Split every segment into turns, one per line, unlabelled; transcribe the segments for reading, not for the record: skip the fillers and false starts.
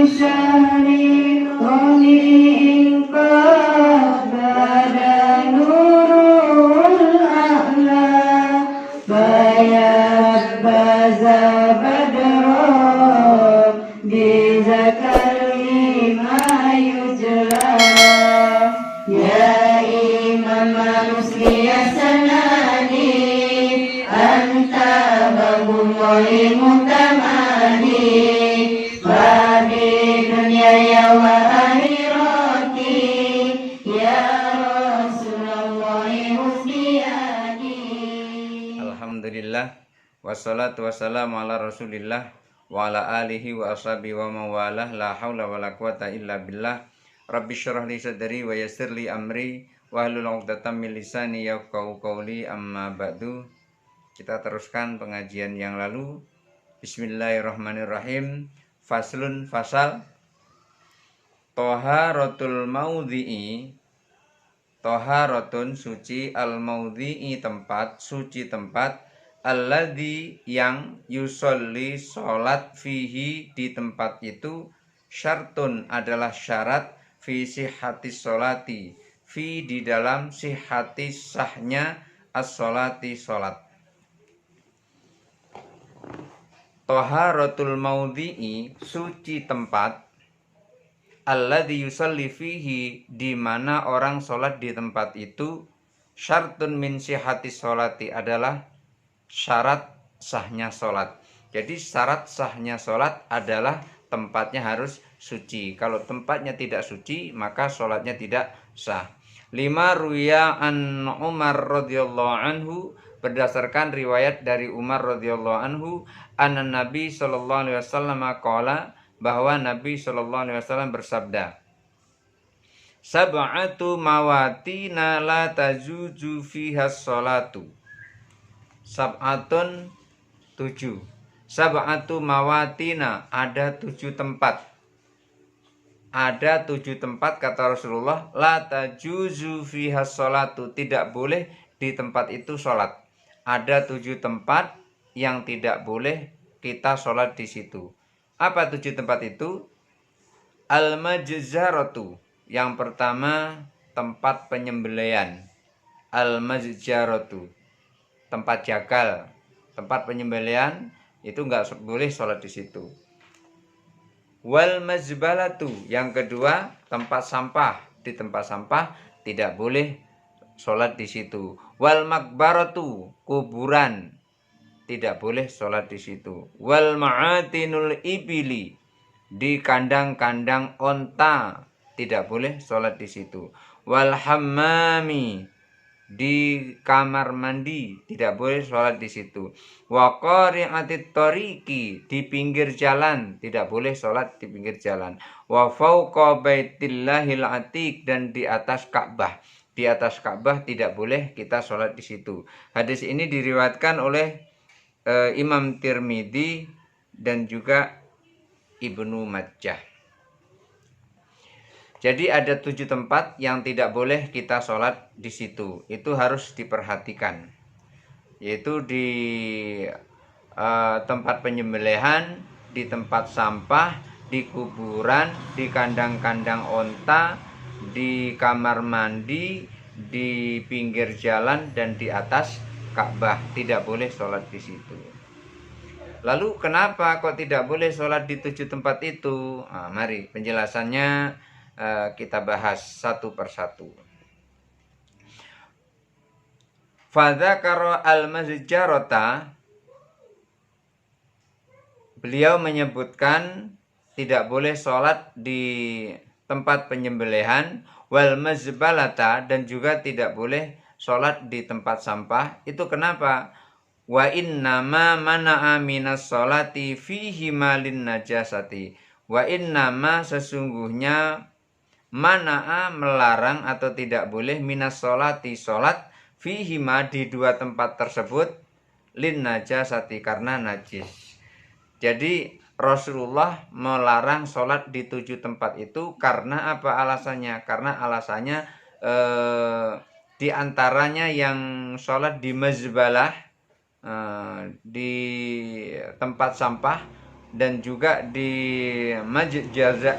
شهر طليع قد بدا نور الأعلى فيبز بدر بذكره ما يجلى يا إمام مسلي السناني أنت باب الله متماني ففي دنيا وآخرتي يا رسول الله مسلياني.
Alhamdulillah wassalatu wassalamu ala rasulillah wa ala alihi wa ashabihi wa mawalah la hawla wa la quwata illa billah. Rabbi syrah li sadri wa yassir li amri wa hlul 'uqdatam min lisani yafqahu qawli, amma ba'du. Kita teruskan pengajian yang lalu. Bismillahirrahmanirrahim. Faslun fasal Taharatul maudhi'i. Taharatun suci, al maudhi'i tempat, suci tempat, alladzi yang yusolli sholat fihi di tempat itu, syartun adalah syarat, fi sihhatis sholati, fi di dalam sihhati sahnya as-sholati sholat. Taharatul maudhi'i suci tempat, alladzi yusalli fihi di mana orang sholat di tempat itu, syartun min sihhatis sholati adalah syarat sahnya sholat. Jadi syarat sahnya sholat adalah tempatnya harus suci. Kalau tempatnya tidak suci maka sholatnya tidak sah. 5 ruya an Umar radhiyallahu anhu, berdasarkan riwayat dari Umar radhiyallahu anhu, anna Nabi sallallahu alaihi wasallam qala, bahwa Nabi sallallahu alaihi wasallam bersabda, sab'atu mawatina la tajuju fiha sholatu. Sab'atun 7. Sab'atu mawatina, ada 7 tempat. Ada 7 tempat kata Rasulullah, la tajuzu fiha sholatu, tidak boleh di tempat itu sholat. Ada 7 tempat yang tidak boleh kita sholat di situ. Apa 7 tempat itu? Al-majzaratu, yang pertama tempat penyembelihan. Al-majzaratu, tempat jagal, tempat penyembelihan, itu enggak boleh sholat di situ. Wal mazbalatu, yang kedua tempat sampah, di tempat sampah tidak boleh sholat di situ. Wal makbaratu, kuburan, tidak boleh sholat di situ. Wal ma'atinul ibili, di kandang-kandang onta, tidak boleh sholat di situ. Wal hammami, di kamar mandi, tidak boleh sholat di situ. Wa qari'atit tariqi, di pinggir jalan, tidak boleh sholat di pinggir jalan. Wa fauqa baitillahil atiq, dan di atas Ka'bah. Di atas Ka'bah tidak boleh kita sholat di situ. Hadis ini diriwayatkan oleh Imam Tirmidzi dan juga Ibnu Majah. Jadi ada 7 tempat yang tidak boleh kita sholat di situ. Itu harus diperhatikan. Yaitu di tempat penyembelihan, di tempat sampah, di kuburan, di kandang-kandang onta, di kamar mandi, di pinggir jalan, dan di atas Ka'bah. Tidak boleh sholat di situ. Lalu kenapa kok tidak boleh sholat di 7 tempat itu? Nah, mari penjelasannya kita bahas satu persatu. Fadzakara al-mazjarata, beliau menyebutkan tidak boleh sholat di tempat penyembelihan, wal mazbalata, dan juga tidak boleh sholat di tempat sampah. Itu kenapa? Wa innama mana'a minas sholati fihi malin najasati. Wa innama, sesungguhnya, mana'a melarang atau tidak boleh, minas sholati sholat, fihima di 2 tempat tersebut, lin najasati karena najis. Jadi Rasulullah melarang sholat di 7 tempat itu karena apa alasannya? Karena alasannya di antaranya yang sholat di mazbalah, di tempat sampah, dan juga di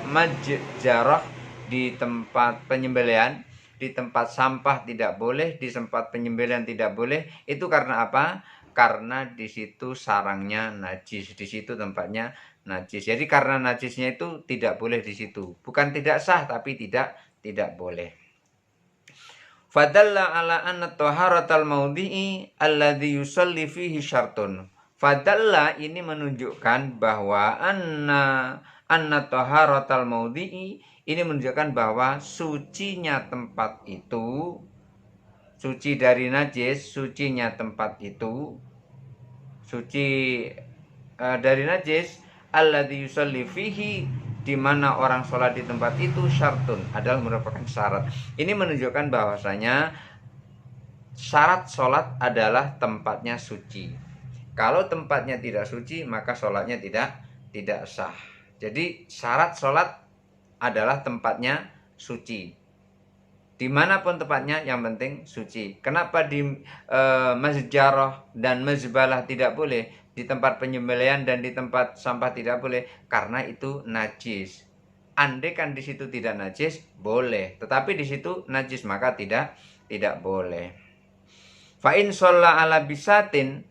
majjarah, di tempat penyembelihan, di tempat sampah tidak boleh, di tempat penyembelihan tidak boleh. Itu karena apa? Karena di situ sarangnya najis, di situ tempatnya najis. Jadi karena najisnya itu tidak boleh di situ. Bukan tidak sah, tapi tidak boleh. Fadalla ala anna taharatal maudhi'i alladhi yusalli fihi syartun. Fadalla ini menunjukkan bahwa anna taharatal maudhi'i ini menunjukkan bahwa sucinya tempat itu, suci dari najis, sucinya tempat itu, suci dari najis, alladzi yusalli fihi, di mana orang sholat di tempat itu, syartun, adalah merupakan syarat. Ini menunjukkan bahwasanya syarat sholat adalah tempatnya suci. Kalau tempatnya tidak suci, maka sholatnya tidak sah. Jadi syarat sholat adalah tempatnya suci. Dimanapun tempatnya, yang penting suci. Kenapa di masjarah dan mazbalah tidak boleh, di tempat penyembelihan dan di tempat sampah tidak boleh? Karena itu najis. Andai kan di situ tidak najis, boleh. Tetapi di situ najis, maka tidak boleh. Fa'in sholla ala bisatin,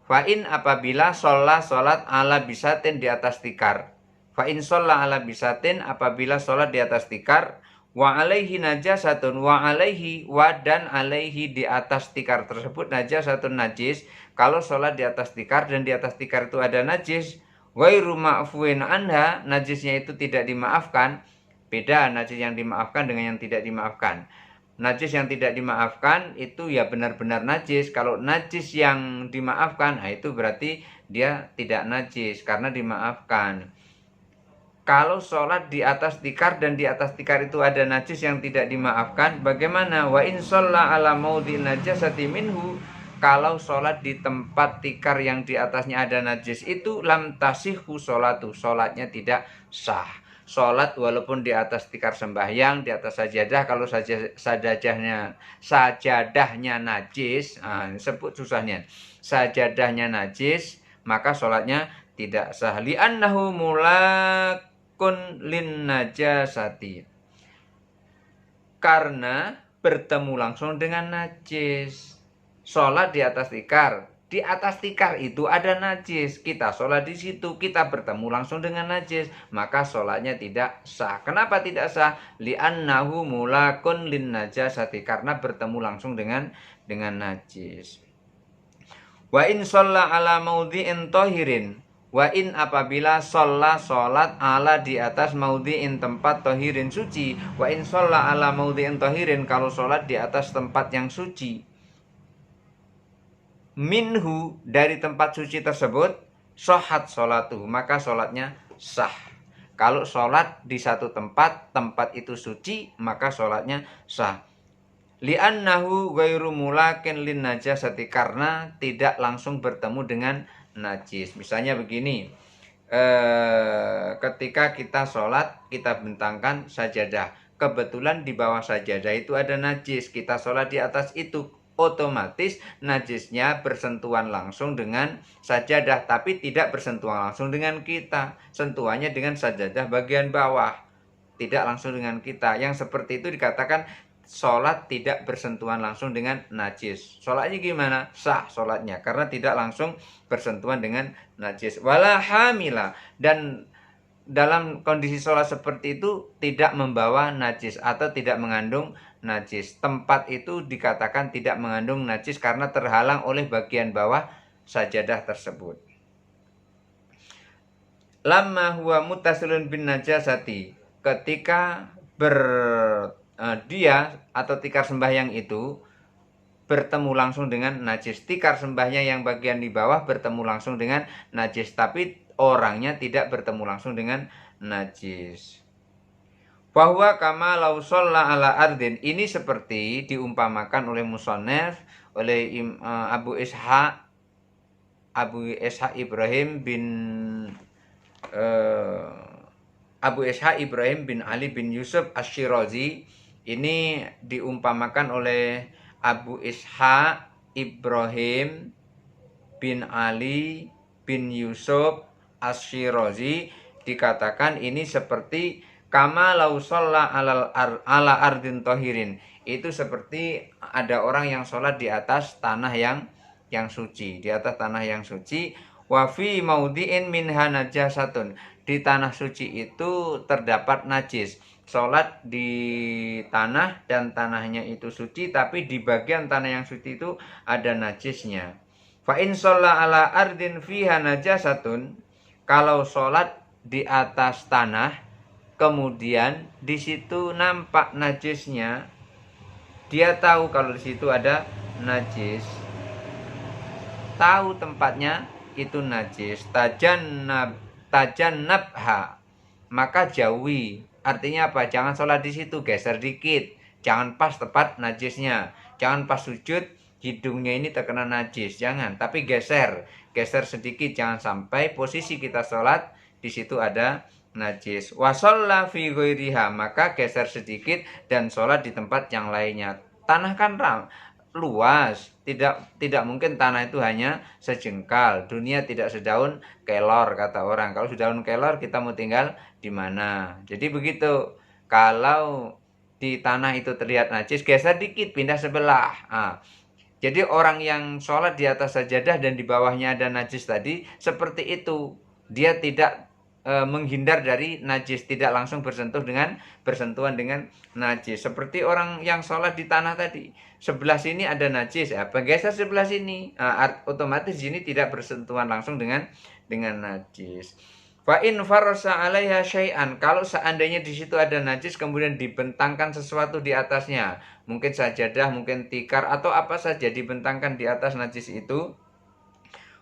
fa'in apabila sholat ala bisatin di atas tikar. Fa'in sholla ala bisatin, apabila sholat di atas tikar, wa alaihi najasatun, wa alaihi, wa dan alaihi, di atas tikar tersebut najasatun najis. Kalau sholat di atas tikar dan di atas tikar itu ada najis, ghairu ma'fuin anha, najisnya itu tidak dimaafkan. Beda najis yang dimaafkan dengan yang tidak dimaafkan. Najis yang tidak dimaafkan itu ya benar-benar najis. Kalau najis yang dimaafkan, nah itu berarti dia tidak najis karena dimaafkan. Kalau sholat di atas tikar dan di atas tikar itu ada najis yang tidak dimaafkan, bagaimana? Wa in sholla ala maudhi najasati minhu, kalau sholat di tempat tikar yang di atasnya ada najis itu, lam tasihhu sholatu, sholatnya tidak sah. Sholat walaupun di atas tikar sembahyang, di atas sajadah, kalau sajadahnya najis, sebut susahnya, sajadahnya najis, maka sholatnya tidak sah. Li'annahu mulakun lin najasati, karena bertemu langsung dengan najis. Sholat di atas tikar, di atas tikar itu ada najis, kita sholat di situ, kita bertemu langsung dengan najis, maka sholatnya tidak sah. Kenapa tidak sah? Li'annahu mulakun lin najasati, karena bertemu langsung dengan najis. Wa in sholla ala maudhi'in tohirin, wa in apabila sholat ala di atas maudhi'in tempat tohirin suci, wa in sholla ala maudhi'in tohirin, kalau sholat di atas tempat yang suci, minhu, dari tempat suci tersebut, shohat sholatuhu, maka sholatnya sah. Kalau sholat di satu tempat itu suci, maka sholatnya sah. Li'annahu ghairu mulakin lin najasati, karena tidak langsung bertemu dengan najis. Misalnya begini, ketika kita sholat, kita bentangkan sajadah, kebetulan di bawah sajadah itu ada najis, kita sholat di atas itu, otomatis najisnya bersentuhan langsung dengan sajadah, tapi tidak bersentuhan langsung dengan kita. Sentuhannya dengan sajadah bagian bawah, tidak langsung dengan kita. Yang seperti itu dikatakan sholat tidak bersentuhan langsung dengan najis. Sholatnya gimana? Sah sholatnya, karena tidak langsung bersentuhan dengan najis. Wala hamila, dan dalam kondisi sholat seperti itu tidak membawa najis atau tidak mengandung najis. Tempat itu dikatakan tidak mengandung najis karena terhalang oleh bagian bawah sajadah tersebut. Lamma huwa muttasilun bin najasati, ketika dia atau tikar sembahyang itu bertemu langsung dengan najis. Tikar sembahyang yang bagian di bawah bertemu langsung dengan najis, tapi orangnya tidak bertemu langsung dengan najis. Bahwa kama lau sholla ala ardin, ini seperti diumpamakan oleh musannaf, oleh Abu Ishaq Ibrahim bin Ali bin Yusuf Asy-Syirazi. Ini diumpamakan oleh Abu Ishaq Ibrahim bin Ali bin Yusuf Asy-Syirazi dikatakan ini seperti kama lau shalla ala ardin tohirin. Itu seperti ada orang yang sholat di atas tanah yang suci, di atas tanah yang suci. Wa fi maudhi'in minha najasatun. Di tanah suci itu terdapat najis. Sholat di tanah dan tanahnya itu suci, tapi di bagian tanah yang suci itu ada najisnya. Fa in shalla ala ardin fiha najasatun. Kalau sholat di atas tanah, kemudian di situ nampak najisnya, dia tahu kalau di situ ada najis, tahu tempatnya itu najis, tajannabha, maka jauhi. Artinya apa? Jangan sholat di situ, geser dikit, jangan pas tepat najisnya, jangan pas sujud hidungnya ini terkena najis, jangan, tapi geser sedikit, jangan sampai posisi kita sholat di situ ada najis. Wa shalla fi ghairiha, maka geser sedikit dan sholat di tempat yang lainnya. Tanah kan luas, tidak mungkin tanah itu hanya sejengkal. Dunia tidak sedaun kelor, kata orang. Kalau sedaun kelor kita mau tinggal di mana? Jadi begitu. Kalau di tanah itu terlihat najis, geser dikit, pindah sebelah. Jadi orang yang sholat di atas sajadah dan di bawahnya ada najis tadi, seperti itu. Dia tidak menghindar dari najis, tidak langsung bersentuhan dengan najis. Seperti orang yang sholat di tanah tadi, sebelah sini ada najis, bergeser sebelah sini, otomatis sini tidak bersentuhan langsung dengan najis. Fa in farasa 'alaiha syai'an, kalau seandainya di situ ada najis kemudian dibentangkan sesuatu di atasnya, mungkin sajadah, mungkin tikar atau apa saja dibentangkan di atas najis itu,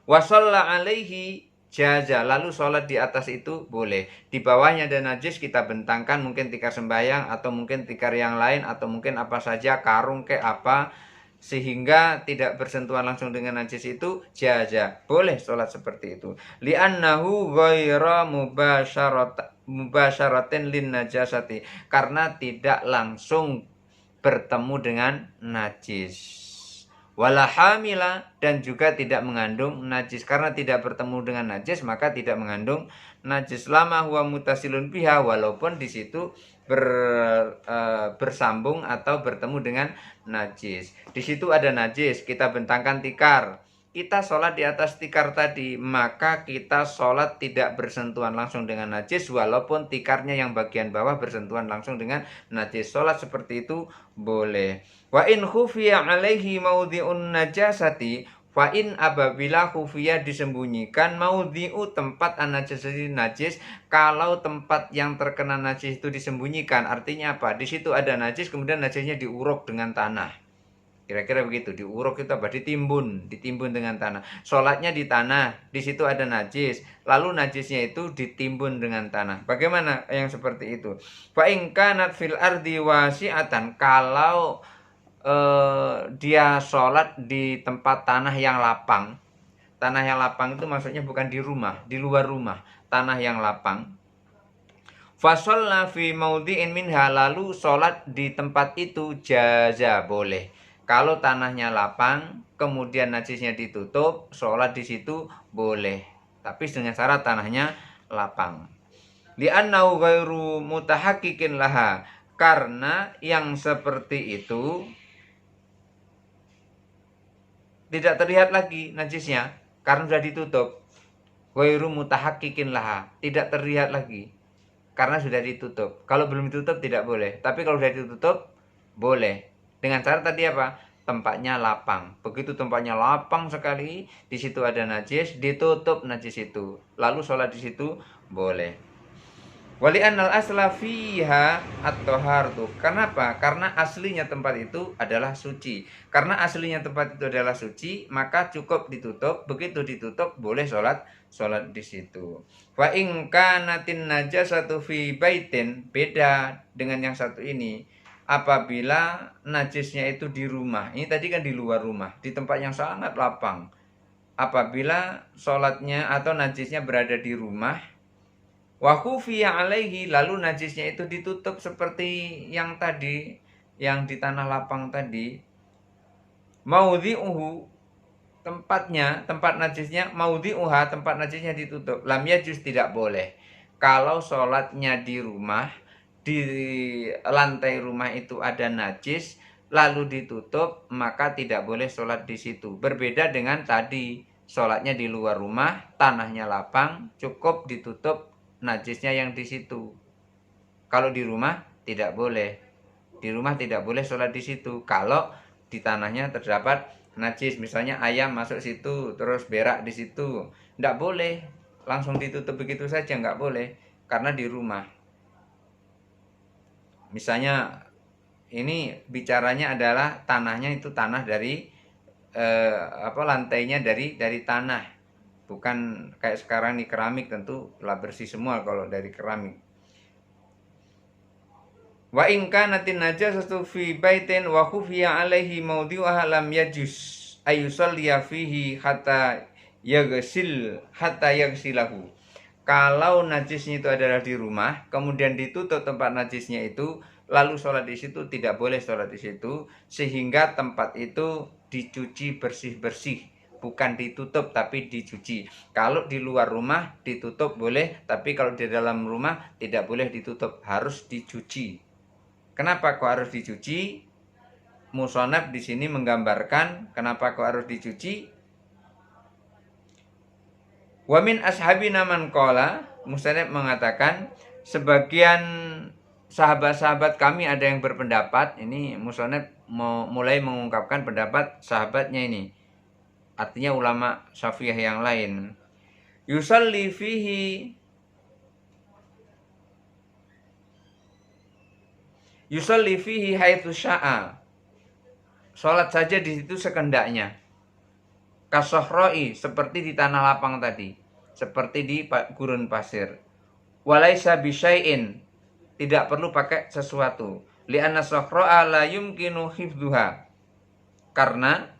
wa shalla 'alaihi jaza, lalu sholat di atas itu boleh. Di bawahnya ada najis, kita bentangkan mungkin tikar sembahyang atau mungkin tikar yang lain atau mungkin apa saja, karung ke apa, sehingga tidak bersentuhan langsung dengan najis itu, jaza, boleh sholat seperti itu. Li'annahu ghaira mubasyaratin lin najasati, karena tidak langsung bertemu dengan najis. Wala hamila, dan juga tidak mengandung najis. Karena tidak bertemu dengan najis maka tidak mengandung najis. Lama huwa mutasilun biha, walaupun di situ bersambung atau bertemu dengan najis. Di situ ada najis, kita bentangkan tikar, kita sholat di atas tikar tadi, maka kita sholat tidak bersentuhan langsung dengan najis, walaupun tikarnya yang bagian bawah bersentuhan langsung dengan najis. Sholat seperti itu boleh. Wa in khufiya alaihi maudhi'un najasati, fa in, apabila khufiya disembunyikan, maudhi'u tempat an-najasati najis, kalau tempat yang terkena najis itu disembunyikan, artinya apa? Di situ ada najis kemudian najisnya diuruk dengan tanah. Kira-kira begitu, diuruk itu apa? Ditimbun dengan tanah. Sholatnya di tanah, di situ ada najis, lalu najisnya itu ditimbun dengan tanah. Bagaimana yang seperti itu? Fa in kanat fil ardi wasi'atan, kalau dia sholat di tempat tanah yang lapang. Tanah yang lapang itu maksudnya bukan di rumah, di luar rumah, tanah yang lapang. Fasolla fi maudhi'in minha, lalu sholat di tempat itu, jaza, boleh. Kalau tanahnya lapang, kemudian najisnya ditutup, sholat di situ boleh. Tapi dengan syarat tanahnya lapang. Li'annahu ghairu mutahaqqiqin laha, karena yang seperti itu tidak terlihat lagi najisnya karena sudah ditutup. Ghairu mutahaqqiqin laha, tidak terlihat lagi karena sudah ditutup. Kalau belum ditutup tidak boleh, tapi kalau sudah ditutup boleh. Dengan cara tadi apa? Tempatnya lapang. Begitu tempatnya lapang sekali, di situ ada najis, ditutup najis itu, lalu sholat di situ boleh. Wali anal asla fiha at-taharatu. Kenapa? Karena aslinya tempat itu adalah suci. Karena aslinya tempat itu adalah suci, maka cukup ditutup. Begitu ditutup boleh sholat di situ. Wa in kanatin najasatu fi baitin, beda dengan yang satu ini. Apabila najisnya itu di rumah, ini tadi kan di luar rumah, di tempat yang sangat lapang. Apabila sholatnya atau najisnya berada di rumah, wa khufiya alaihi, lalu najisnya itu ditutup seperti yang tadi, yang di tanah lapang tadi, maudhi'uhu, tempatnya, tempat najisnya, maudhi'uha, tempat najisnya ditutup, lam yajuz, tidak boleh. Kalau sholatnya di rumah, di lantai rumah itu ada najis, lalu ditutup, maka tidak boleh sholat di situ. Berbeda dengan tadi, sholatnya di luar rumah, tanahnya lapang, cukup ditutup najisnya yang di situ. Kalau di rumah tidak boleh. Di rumah tidak boleh sholat di situ. Kalau di tanahnya terdapat najis, misalnya ayam masuk situ, terus berak di situ, tidak boleh. Langsung ditutup begitu saja, nggak boleh. Karena di rumah. Misalnya ini bicaranya adalah tanahnya itu tanah dari lantainya dari tanah, bukan kayak sekarang nih keramik, tentu telah bersih semua kalau dari keramik. Wa in kanatin najasatu fi baitin wa khufiya alaihi mawdi'uha lam yajuz ayusalliya fihi hatta yaghsilahu. Kalau najisnya itu adalah di rumah, kemudian ditutup tempat najisnya itu, lalu sholat di situ, tidak boleh sholat di situ, sehingga tempat itu dicuci bersih-bersih, bukan ditutup tapi dicuci. Kalau di luar rumah ditutup boleh, tapi kalau di dalam rumah tidak boleh ditutup, harus dicuci. Kenapa kok harus dicuci? Musonab di sini menggambarkan kenapa kok harus dicuci. Wa min ashabina man qala, Musonab mengatakan sebagian sahabat-sahabat kami ada yang berpendapat, ini Musonab mulai mengungkapkan pendapat sahabatnya ini. Artinya ulama Syafi'iyah yang lain. Yusalli fihi haitsu sya'a. Salat saja di situ sekendaknya. Kasohroi, seperti di tanah lapang tadi, seperti di gurun pasir. Walaisa bisyai'in, tidak perlu pakai sesuatu. Li'anna sohro'a la yumkinu hifdhuha. Karena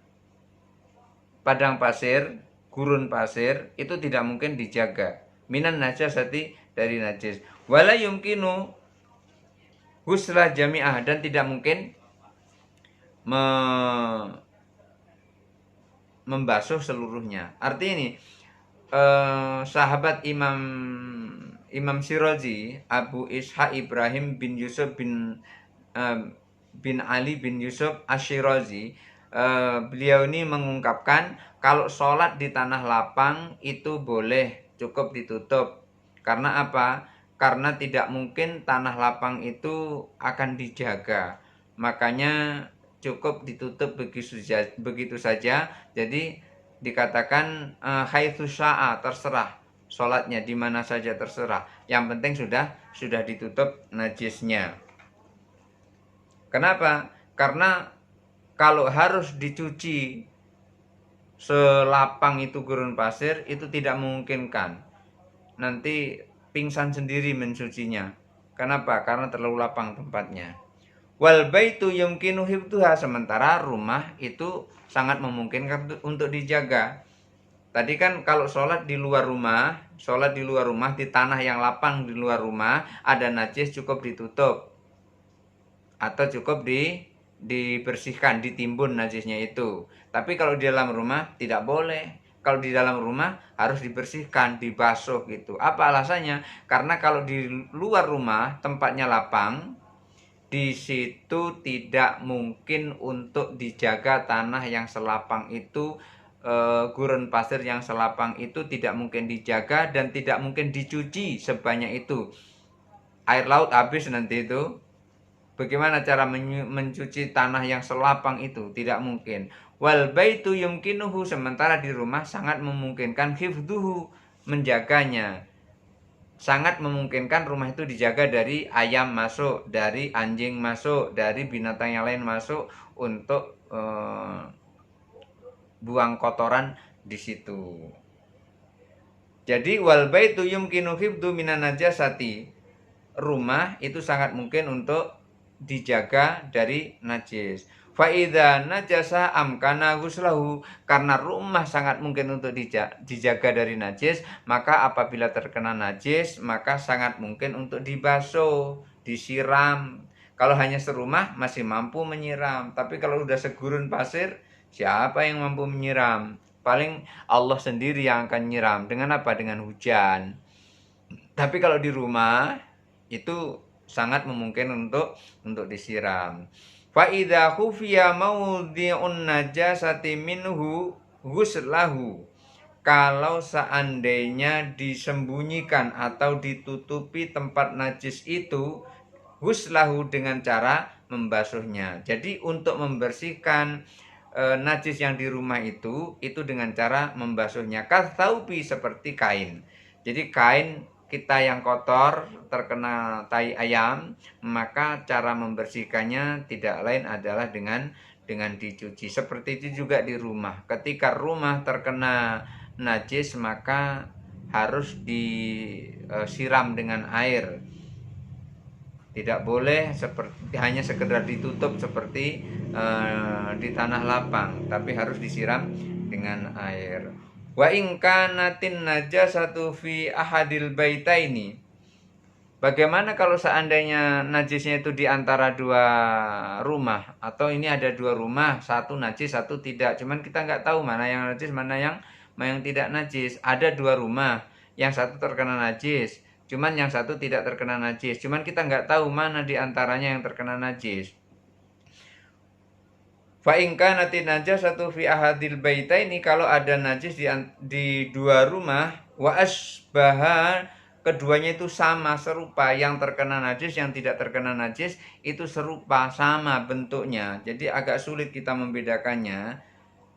padang pasir, gurun pasir itu tidak mungkin dijaga. Minan najasati, dari najis. Wala yumkinu huslah jami'ah, dan tidak mungkin membasuh seluruhnya. Artinya ini sahabat Imam Syirazi, Abu Ishaq Ibrahim bin Yusuf bin Ali bin Yusuf Asy-Syirazi, beliau ini mengungkapkan kalau sholat di tanah lapang itu boleh, cukup ditutup. Karena apa? Karena tidak mungkin tanah lapang itu akan dijaga, makanya cukup ditutup begitu saja. Jadi dikatakan haitsu sya'a, terserah sholatnya di mana saja, terserah, yang penting sudah ditutup najisnya. Kenapa? Karena kalau harus dicuci selapang itu gurun pasir, itu tidak memungkinkan. Nanti pingsan sendiri mencucinya. Kenapa? Karena terlalu lapang tempatnya. Wal baitu yumkinu hifdhuha, sementara rumah itu sangat memungkinkan untuk dijaga. Tadi kan kalau sholat di luar rumah di tanah yang lapang di luar rumah, ada najis, cukup ditutup atau cukup dibersihkan, ditimbun najisnya itu. Tapi kalau di dalam rumah tidak boleh. Kalau di dalam rumah harus dibersihkan, dibasuh gitu. Apa alasannya? Karena kalau di luar rumah tempatnya lapang, di situ tidak mungkin untuk dijaga tanah yang selapang itu, gurun pasir yang selapang itu tidak mungkin dijaga dan tidak mungkin dicuci sebanyak itu. Air laut habis nanti itu. Bagaimana cara mencuci tanah yang selapang itu? Tidak mungkin. Wal baitu yumkinuhu, sementara di rumah sangat memungkinkan hifdhuhu, menjaganya. Sangat memungkinkan rumah itu dijaga dari ayam masuk, dari anjing masuk, dari binatang yang lain masuk untuk buang kotoran di situ. Jadi wal baitu yumkinu hifdhu minan najasati, rumah itu sangat mungkin untuk dijaga dari najis. Fa idza najasa amkana ghuslahu, karena rumah sangat mungkin untuk dijaga dari najis, maka apabila terkena najis maka sangat mungkin untuk dibasuh, disiram. Kalau hanya serumah masih mampu menyiram, tapi kalau sudah segurun pasir, siapa yang mampu menyiram? paling Allah sendiri yang akan nyiram. Dengan apa? Dengan hujan. Tapi kalau di rumah itu sangat memungkinkan untuk disiram. Fa idza khufiya maudhi'un najasati minhu ghuslahu. Kalau seandainya disembunyikan atau ditutupi tempat najis itu, ghuslahu dengan cara membasuhnya. Jadi untuk membersihkan najis yang di rumah itu dengan cara membasuhnya. Kathaubi, seperti kain. Jadi kain kita yang kotor terkena tai ayam, maka cara membersihkannya tidak lain adalah dengan dicuci. Seperti itu juga di rumah. Ketika rumah terkena najis, maka harus disiram dengan air. Tidak boleh seperti hanya sekedar ditutup seperti di tanah lapang, tapi harus disiram dengan air. Wa in kanatin najasatu fi ahadil baitaini. Bagaimana kalau seandainya najisnya itu di antara dua rumah, atau ini ada dua rumah, satu najis satu tidak, cuman kita nggak tahu mana yang najis mana yang tidak najis. Ada dua rumah, yang satu terkena najis, cuman yang satu tidak terkena najis, cuman kita nggak tahu mana di antaranya yang terkena najis. Fa in kanatin najasatu fi ahadil baitaini, kalau ada najis di dua rumah, wa asbaha, keduanya itu sama, serupa, yang terkena najis yang tidak terkena najis itu serupa, sama bentuknya, jadi agak sulit kita membedakannya.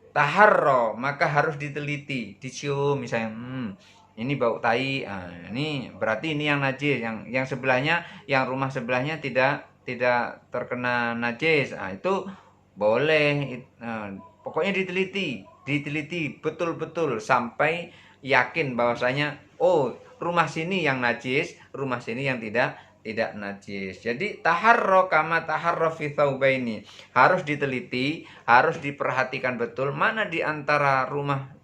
Taharro, maka harus diteliti, dicium misalnya, ini bau tai, ini berarti ini yang najis, yang sebelahnya, yang rumah sebelahnya tidak terkena najis, itu boleh. Pokoknya diteliti betul-betul sampai yakin bahwasanya oh, rumah sini yang najis, rumah sini yang tidak najis. Jadi taharro kama taharro fi thawbaini, harus diteliti, harus diperhatikan betul mana di antara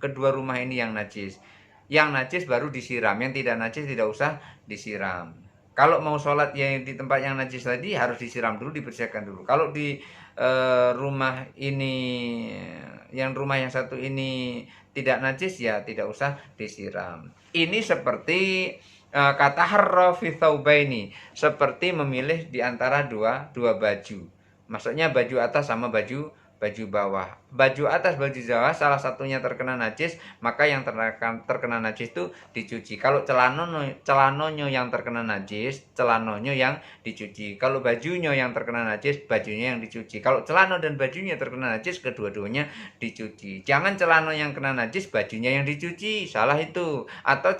kedua rumah ini yang najis. Yang najis baru disiram, yang tidak najis tidak usah disiram. Kalau mau sholat yang di tempat yang najis tadi harus disiram dulu, dibersihkan dulu. Kalau di rumah ini, rumah yang satu ini tidak najis, ya tidak usah disiram. Ini seperti kata harra fi thawbaini, seperti memilih di antara dua baju. Maksudnya baju atas sama baju bawah. Baju atas, baju bawah salah satunya terkena najis, maka yang terkena najis itu dicuci. Kalau celanonyo yang terkena najis, celanonyo yang dicuci. Kalau bajunya yang terkena najis, bajunya yang dicuci. Kalau celana dan bajunya terkena najis, kedua-duanya dicuci. Jangan celana yang kena najis, bajunya yang dicuci, salah itu. Atau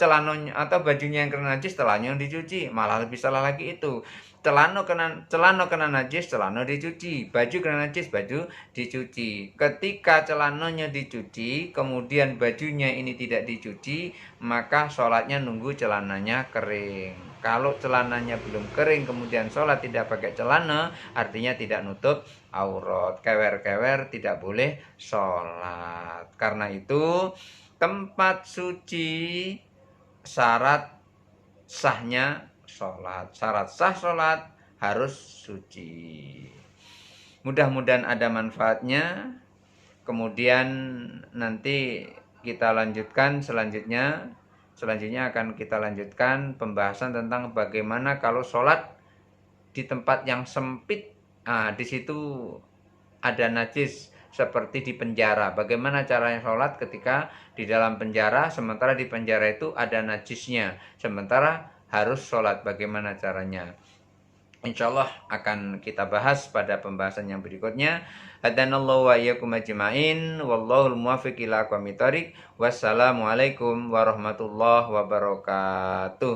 bajunya yang kena najis, celananya yang dicuci, malah lebih salah lagi itu. Celana kena najis, celana dicuci. Baju kena najis, baju dicuci. Ketika celananya dicuci, kemudian bajunya ini tidak dicuci, maka sholatnya nunggu celananya kering. Kalau celananya belum kering, kemudian sholat tidak pakai celana, artinya tidak nutup aurat. Kewer-kewer tidak boleh sholat. Karena itu, tempat suci syarat sahnya sholat. Syarat sah sholat harus suci. Mudah-mudahan ada manfaatnya. Kemudian nanti kita lanjutkan selanjutnya akan kita lanjutkan pembahasan tentang bagaimana kalau sholat di tempat yang sempit. Di situ ada najis seperti di penjara. Bagaimana caranya sholat ketika di dalam penjara, sementara di penjara itu ada najisnya, sementara harus sholat, bagaimana caranya? Insyaallah akan kita bahas pada pembahasan yang berikutnya. Hadanallahu wa iyyakum ajma'in, wallahul muwaffiq ila aqwamit thoriq. Wassalamualaikum warahmatullahi wabarakatuh.